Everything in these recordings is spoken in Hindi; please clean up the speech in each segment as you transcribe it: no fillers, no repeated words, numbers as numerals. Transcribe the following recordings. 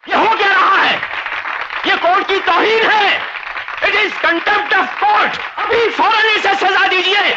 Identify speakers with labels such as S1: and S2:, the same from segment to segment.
S1: ये हो क्या रहा है? ये कोर्ट की तौहीन है। It is contempt of court. अभी फौरन इसे सजा दीजिए।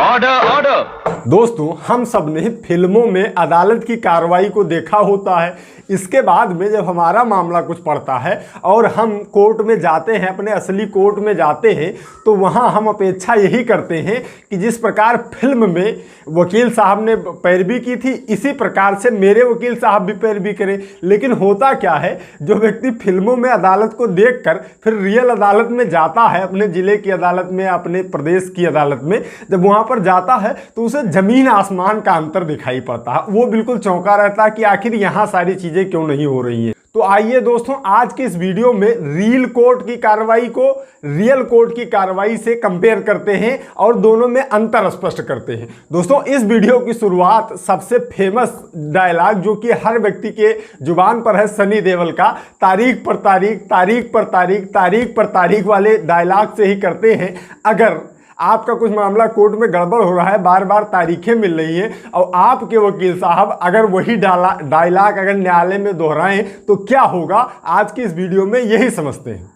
S2: Order order.
S3: दोस्तों, हम सब ने फिल्मों में अदालत की कार्रवाई को देखा होता है। इसके बाद में जब हमारा मामला कुछ पड़ता है और हम कोर्ट में जाते हैं, अपने असली कोर्ट में जाते हैं, तो वहाँ हम अपेक्षा यही करते हैं कि जिस प्रकार फिल्म में वकील साहब ने पैरवी की थी, इसी प्रकार से मेरे वकील साहब भी पैरवी करें। लेकिन होता क्या है, जो व्यक्ति फिल्मों में अदालत को देखकर फिर रियल अदालत में जाता है, अपने ज़िले की अदालत में, अपने प्रदेश की अदालत में, जब वहाँ पर जाता है तो उसे ज़मीन आसमान का अंतर दिखाई पड़ता है। वो बिल्कुल चौंका रहता है कि आखिर यहाँ सारी चीज़ें क्यों नहीं हो रही हैं। तो आइए दोस्तों, आज के इस वीडियो में रियल कोर्ट की कार्रवाई को रियल कोर्ट की कार्रवाई से कंपेयर करते हैं और दोनों में अंतर स्पष्ट करते हैं। दोस्तों, इस वीडियो की शुरुआत सबसे फेमस डायलॉग जो कि हर व्यक्ति के जुबान पर है, सनी देओल का तारीख पर तारीख, तारीख पर तारीख, तारीख पर तारीख वाले डायलॉग से ही करते हैं। अगर आपका कुछ मामला कोर्ट में गड़बड़ हो रहा है, बार बार तारीखें मिल रही हैं और आपके वकील साहब अगर वही डायलॉग अगर न्यायालय में दोहराएं तो क्या होगा, आज की इस वीडियो में यही समझते हैं।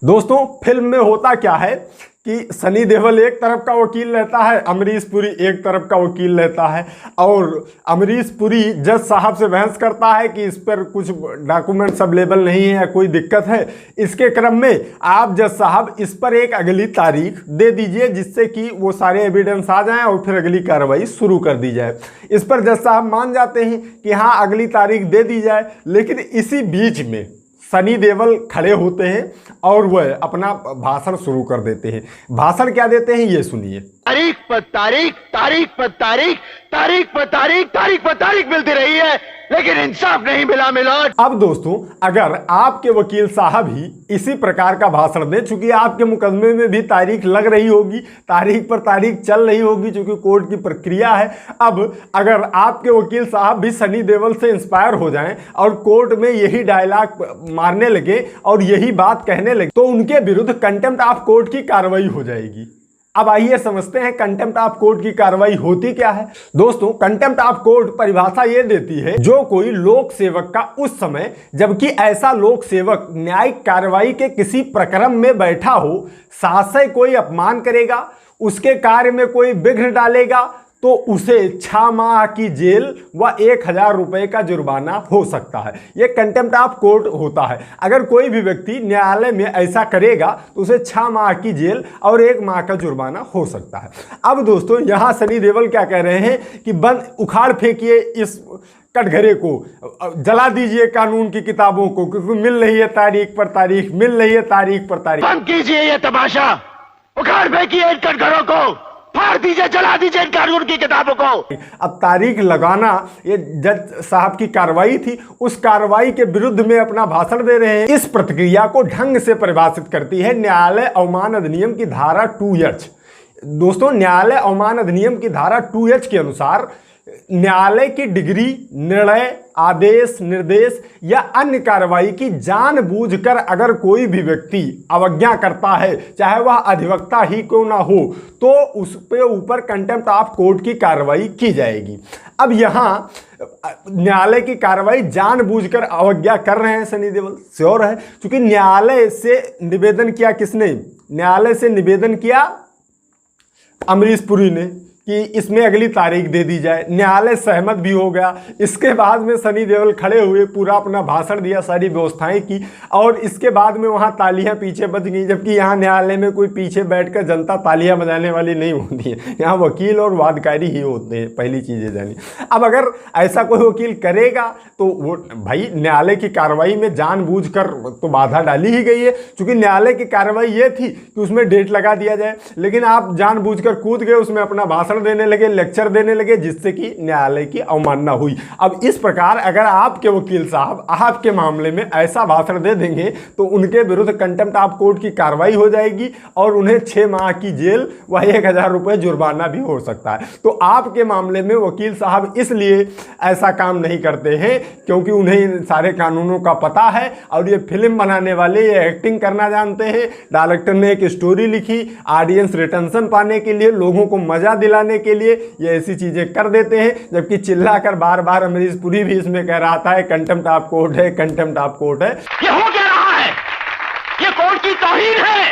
S3: दोस्तों, फिल्म में होता क्या है कि सनी देओल एक तरफ का वकील रहता है, अमरीश पुरी एक तरफ का वकील रहता है और अमरीश पुरी जज साहब से बहस करता है कि इस पर कुछ डॉक्यूमेंट्स अवेलेबल नहीं है या कोई दिक्कत है। इसके क्रम में आप जज साहब इस पर एक अगली तारीख दे दीजिए जिससे कि वो सारे एविडेंस आ जाएं और फिर अगली कार्रवाई शुरू कर दी जाए। इस पर जज साहब मान जाते हैं कि हाँ, अगली तारीख दे दी जाए। लेकिन इसी बीच में सनी देओल खड़े होते हैं और वह अपना भाषण शुरू कर देते हैं। भाषण क्या देते हैं ये सुनिए।
S1: तारीख पर तारीख, तारीख पर तारीख, तारीख पर तारीख, तारीख पर तारीख मिलती रही है, लेकिन इंसाफ नहीं मिला मिलोड।
S3: अब दोस्तों, अगर आपके वकील साहब ही इसी प्रकार का भाषण दें, चूंकि आपके मुकदमे में भी तारीख लग रही होगी, तारीख पर तारीख चल रही होगी, चूंकि कोर्ट की प्रक्रिया है। अब अगर आपके वकील साहब भी सनी देओल से इंस्पायर हो जाएं और कोर्ट में यही डायलॉग मारने लगे और यही बात कहने लगे, तो उनके विरुद्ध कंटेम्प्ट ऑफ कोर्ट की कार्रवाई हो जाएगी। अब आइए समझते हैं कंटेम्प्ट ऑफ कोर्ट की कार्रवाई होती क्या है। दोस्तों, कंटेम्प्ट ऑफ कोर्ट परिभाषा ये देती है, जो कोई लोक सेवक का उस समय जबकि ऐसा लोक सेवक न्यायिक कार्रवाई के किसी प्रक्रम में बैठा हो, शासक कोई अपमान करेगा, उसके कार्य में कोई विघ्न डालेगा, तो उसे 6 माह की जेल व 1000 रुपये का जुर्माना हो सकता है। यह कंटेम्प्ट ऑफ कोर्ट होता है। अगर कोई भी व्यक्ति न्यायालय में ऐसा करेगा तो उसे 6 माह की जेल और 1 माह का जुर्माना हो सकता है। अब दोस्तों, यहाँ सनी देओल क्या कह रहे हैं कि बंद उखाड़ फेंकिए इस कटघरे को, जला दीजिए कानून की किताबों को, क्योंकि मिल रही है तारीख पर तारीख, मिल रही है तारीख पर तारीख।
S1: बंद कीजिए ये तमाशा, उखाड़ फेंकिए इन कटघरों को, फाड़ दीजिए, जला दीजिए इन कानून की किताबों को।
S3: अब तारीख लगाना ये जज साहब की कार्रवाई थी, उस कार्रवाई के विरुद्ध में अपना भाषण दे रहे हैं। इस प्रतिक्रिया को ढंग से परिभाषित करती है न्यायालय अवमान अधिनियम की धारा 2H। दोस्तों, न्यायालय अवमान अधिनियम की धारा 2H के अनुसार न्यायालय की डिग्री, निर्णय, आदेश, निर्देश या अन्य कार्रवाई की जानबूझकर अगर कोई भी व्यक्ति अवज्ञा करता है, चाहे वह अधिवक्ता ही क्यों ना हो, तो उस पे ऊपर कंटेम्प्ट ऑफ कोर्ट की कार्रवाई की जाएगी। अब यहाँ न्यायालय की कार्रवाई जानबूझकर अवज्ञा कर रहे हैं सनी देओल, श्योर है, क्योंकि न्यायालय से निवेदन किया किसने? न्यायालय से निवेदन किया अमरीश पुरी ने कि इसमें अगली तारीख दे दी जाए। न्यायालय सहमत भी हो गया। इसके बाद में सनी देओल खड़े हुए, पूरा अपना भाषण दिया, सारी व्यवस्थाएं की और इसके बाद में वहाँ तालियां पीछे बज गई। जबकि यहाँ न्यायालय में कोई पीछे बैठकर जनता तालियां बजाने वाली नहीं होती है, यहाँ वकील और वादकारी ही होते हैं, पहली चीज़ें जानी। अब अगर ऐसा कोई वकील करेगा तो वो भाई न्यायालय की कार्रवाई में जानबूझकर तो बाधा डाली ही गई है, क्योंकि न्यायालय की कार्रवाई ये थी कि उसमें डेट लगा दिया जाए, लेकिन आप जानबूझकर कूद गए, उसमें अपना भाषण देने लगे, लेक्चर देने लगे, जिससे कि न्यायालय की अवमानना हुई। अब इस प्रकार अगर आपके वकील साहब आपके मामले में ऐसा भाषण दे देंगे तो उनके विरुद्ध कंटेम्प्ट ऑफ कोर्ट की कार्रवाई हो जाएगी और उन्हें 6 माह की जेल व 1000 रुपये जुर्माना भी हो सकता है। तो आपके मामले में वकील साहब इसलिए ऐसा काम नहीं करते हैं क्योंकि उन्हें इन सारे कानूनों का पता है और ये फिल्म बनाने वाले ये एक्टिंग करना जानते हैं। डायरेक्टर ने एक स्टोरी लिखी ऑडियंस रिटेंशन पाने के लिए, लोगों को मजा दिलाने जाने के लिए ये ऐसी चीजें कर देते हैं, जबकि चिल्लाकर बार बार अमरीश पुरी भी इसमें कह रहा था कंटेम्प्ट ऑफ कोर्ट है, कंटेम्प्ट ऑफ कोर्ट है।
S1: ये हो क्या रहा है? ये कोर्ट की तौहीन है।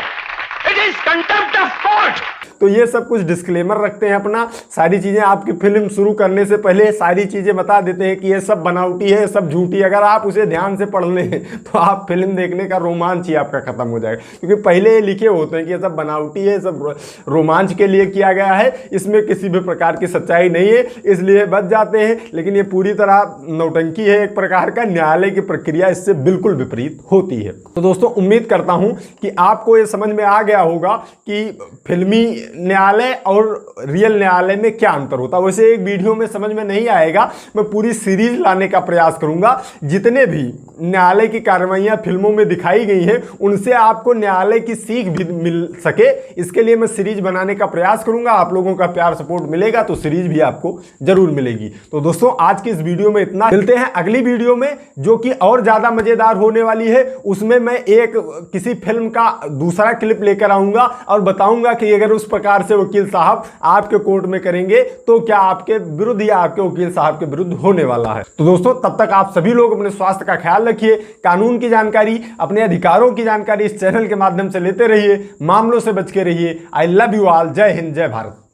S1: It is contempt of court.
S3: तो ये सब कुछ डिस्क्लेमर रखते हैं अपना, सारी चीजें आपकी फिल्म शुरू करने से पहले सारी चीजें बता देते हैं कि ये सब बनावटी है, सब झूठी। अगर आप उसे ध्यान से पढ़ लें तो आप फिल्म देखने का रोमांच ही आपका खत्म हो जाएगा, क्योंकि पहले ये लिखे होते हैं कि ये सब बनावटी है, सब रोमांच के लिए किया गया है, इसमें किसी भी प्रकार की सच्चाई नहीं है, इसलिए बच जाते हैं। लेकिन ये पूरी तरह नौटंकी है एक प्रकार का, न्यायालय की प्रक्रिया इससे बिल्कुल विपरीत होती है। तो दोस्तों उम्मीद करता हूं कि आपको ये समझ में आ गया होगा कि फिल्मी न्यायालय और रियल न्यायालय में क्या अंतर होता है। वैसे एक वीडियो में समझ में नहीं आएगा, मैं पूरी सीरीज लाने का प्रयास करूंगा। जितने भी न्यायालय की कार्रवाइयां फिल्मों में दिखाई गई हैं उनसे आपको न्यायालय की सीख भी मिल सके, इसके लिए मैं सीरीज बनाने का प्रयास करूंगा। आप लोगों का प्यार सपोर्ट मिलेगा तो सीरीज भी आपको जरूर मिलेगी। तो दोस्तों आज की इस वीडियो में इतना, मिलते हैं अगली वीडियो में जो कि और ज्यादा मजेदार होने वाली है। उसमें मैं एक किसी फिल्म का दूसरा क्लिप लेकर आऊंगा और बताऊंगा कि अगर उस प्रकार से वकील साहब आपके कोर्ट में करेंगे तो क्या आपके विरुद्ध या आपके वकील साहब के विरुद्ध होने वाला है। तो दोस्तों तब तक आप सभी लोग अपने स्वास्थ्य का ख्याल रखिए, कानून की जानकारी, अपने अधिकारों की जानकारी इस चैनल के माध्यम से लेते रहिए, मामलों से बच के रहिए। I love you all. जय हिंद, जय भारत।